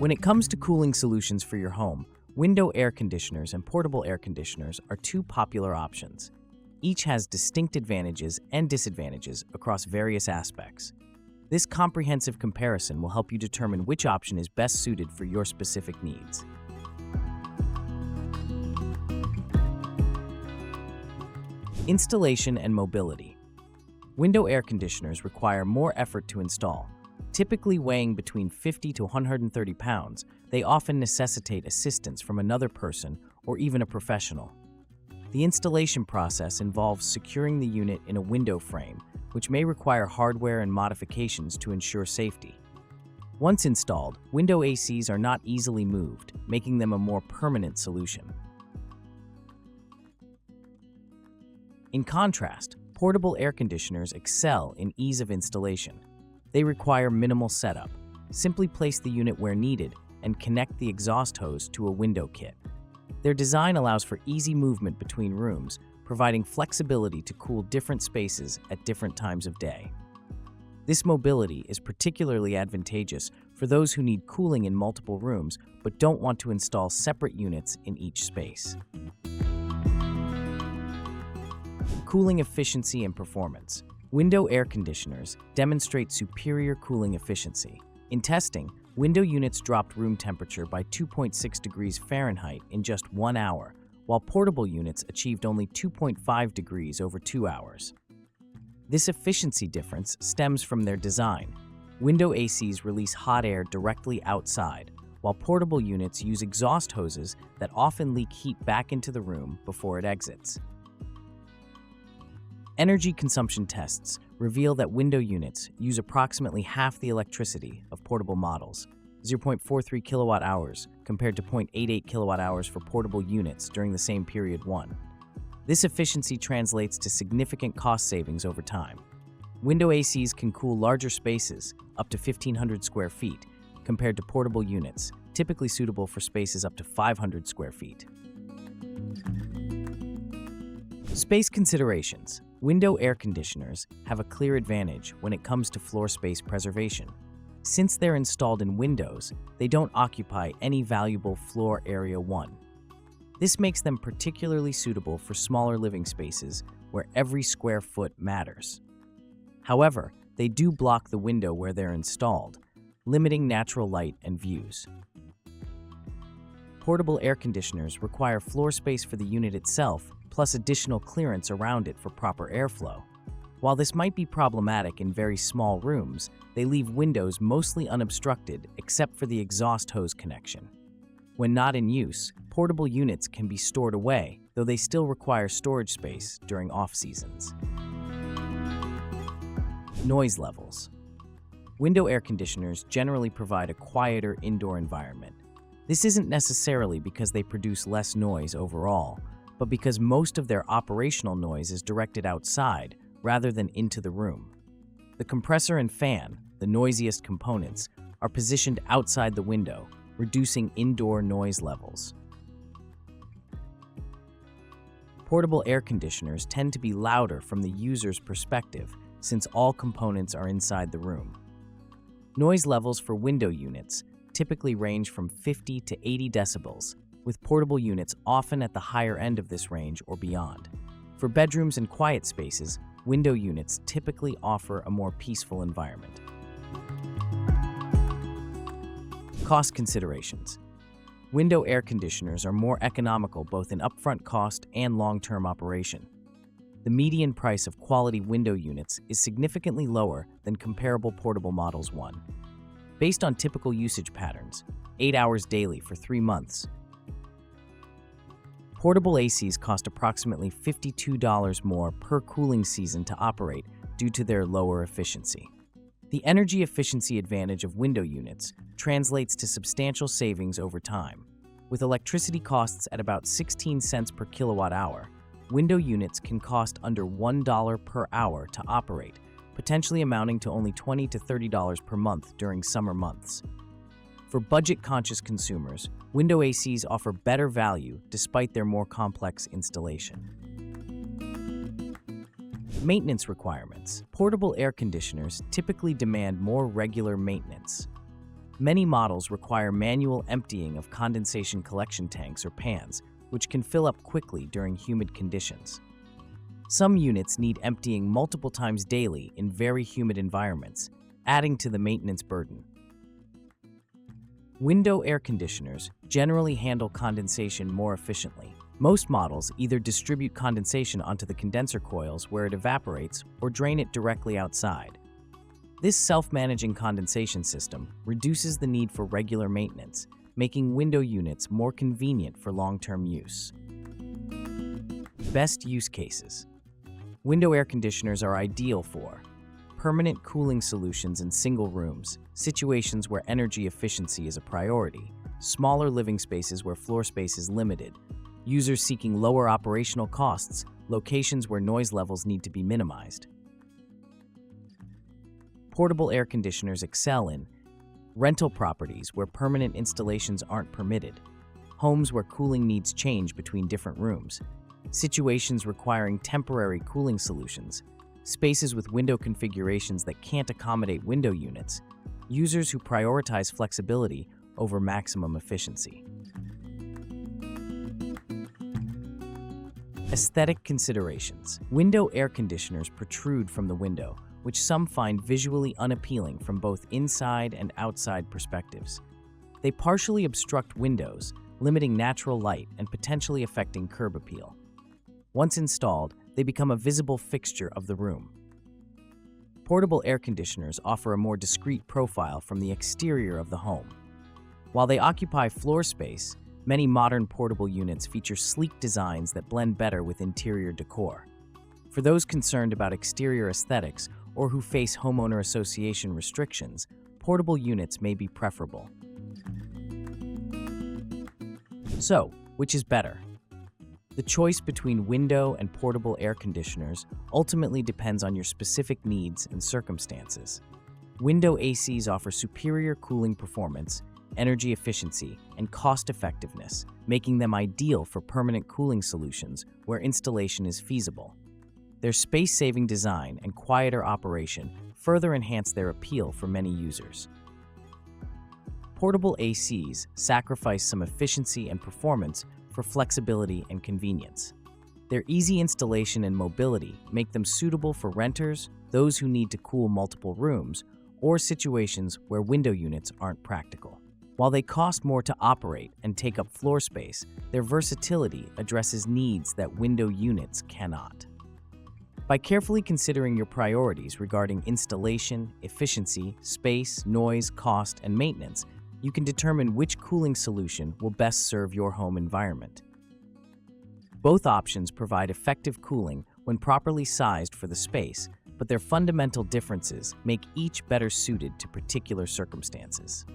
When it comes to cooling solutions for your home, window air conditioners and portable air conditioners are two popular options. Each has distinct advantages and disadvantages across various aspects. This comprehensive comparison will help you determine which option is best suited for your specific needs. Installation and mobility. Window air conditioners require more effort to install. Typically weighing between 50 to 130 pounds, they often necessitate assistance from another person or even a professional. The installation process involves securing the unit in a window frame, which may require hardware and modifications to ensure safety. Once installed, window ACs are not easily moved, making them a more permanent solution. In contrast, portable air conditioners excel in ease of installation. They require minimal setup. Simply place the unit where needed and connect the exhaust hose to a window kit. Their design allows for easy movement between rooms, providing flexibility to cool different spaces at different times of day. This mobility is particularly advantageous for those who need cooling in multiple rooms but don't want to install separate units in each space. Cooling efficiency and performance. Window air conditioners demonstrate superior cooling efficiency. In testing, window units dropped room temperature by 2.6 degrees Fahrenheit in just 1 hour, while portable units achieved only 2.5 degrees over 2 hours. This efficiency difference stems from their design. Window ACs release hot air directly outside, while portable units use exhaust hoses that often leak heat back into the room before it exits. Energy consumption tests reveal that window units use approximately half the electricity of portable models, 0.43 kilowatt hours compared to 0.88 kilowatt hours for portable units during the same period. This efficiency translates to significant cost savings over time. Window ACs can cool larger spaces, up to 1,500 square feet, compared to portable units, typically suitable for spaces up to 500 square feet. Space considerations. Window air conditioners have a clear advantage when it comes to floor space preservation. Since they're installed in windows, they don't occupy any valuable floor area. This makes them particularly suitable for smaller living spaces where every square foot matters. However, they do block the window where they're installed, limiting natural light and views. Portable air conditioners require floor space for the unit itself, plus additional clearance around it for proper airflow. While this might be problematic in very small rooms, they leave windows mostly unobstructed except for the exhaust hose connection. When not in use, portable units can be stored away, though they still require storage space during off-seasons. Noise levels. Window air conditioners generally provide a quieter indoor environment. This isn't necessarily because they produce less noise overall, but because most of their operational noise is directed outside rather than into the room. The compressor and fan, the noisiest components, are positioned outside the window, reducing indoor noise levels. Portable air conditioners tend to be louder from the user's perspective since all components are inside the room. Noise levels for window units typically range from 50 to 80 decibels, with portable units often at the higher end of this range or beyond. For bedrooms and quiet spaces, window units typically offer a more peaceful environment. Cost considerations. Window air conditioners are more economical both in upfront cost and long-term operation. The median price of quality window units is significantly lower than comparable portable models. Based on typical usage patterns, 8 hours daily for 3 months, portable ACs cost approximately $52 more per cooling season to operate due to their lower efficiency. The energy efficiency advantage of window units translates to substantial savings over time. With electricity costs at about 16 cents per kilowatt hour, window units can cost under $1 per hour to operate, potentially amounting to only $20 to $30 per month during summer months. For budget-conscious consumers, window ACs offer better value despite their more complex installation. Maintenance requirements. Portable air conditioners typically demand more regular maintenance. Many models require manual emptying of condensation collection tanks or pans, which can fill up quickly during humid conditions. Some units need emptying multiple times daily in very humid environments, adding to the maintenance burden. Window air conditioners generally handle condensation more efficiently. Most models either distribute condensation onto the condenser coils where it evaporates or drain it directly outside. This self-managing condensation system reduces the need for regular maintenance, making window units more convenient for long-term use. Best use cases. Window air conditioners are ideal for permanent cooling solutions in single rooms, situations where energy efficiency is a priority, smaller living spaces where floor space is limited, users seeking lower operational costs, locations where noise levels need to be minimized. Portable air conditioners excel in rental properties where permanent installations aren't permitted, homes where cooling needs change between different rooms, situations requiring temporary cooling solutions, spaces with window configurations that can't accommodate window units, users who prioritize flexibility over maximum efficiency. Aesthetic considerations. Window air conditioners protrude from the window, which some find visually unappealing from both inside and outside perspectives. They partially obstruct windows, limiting natural light and potentially affecting curb appeal. Once installed, they become a visible fixture of the room. Portable air conditioners offer a more discreet profile from the exterior of the home. While they occupy floor space, many modern portable units feature sleek designs that blend better with interior decor. For those concerned about exterior aesthetics or who face homeowner association restrictions, portable units may be preferable. So, which is better? The choice between window and portable air conditioners ultimately depends on your specific needs and circumstances. Window ACs offer superior cooling performance, energy efficiency, and cost-effectiveness, making them ideal for permanent cooling solutions where installation is feasible. Their space-saving design and quieter operation further enhance their appeal for many users. Portable ACs sacrifice some efficiency and performance for flexibility and convenience. Their easy installation and mobility make them suitable for renters, those who need to cool multiple rooms, or situations where window units aren't practical. While they cost more to operate and take up floor space, their versatility addresses needs that window units cannot. By carefully considering your priorities regarding installation, efficiency, space, noise, cost, and maintenance, you can determine which cooling solution will best serve your home environment. Both options provide effective cooling when properly sized for the space, but their fundamental differences make each better suited to particular circumstances.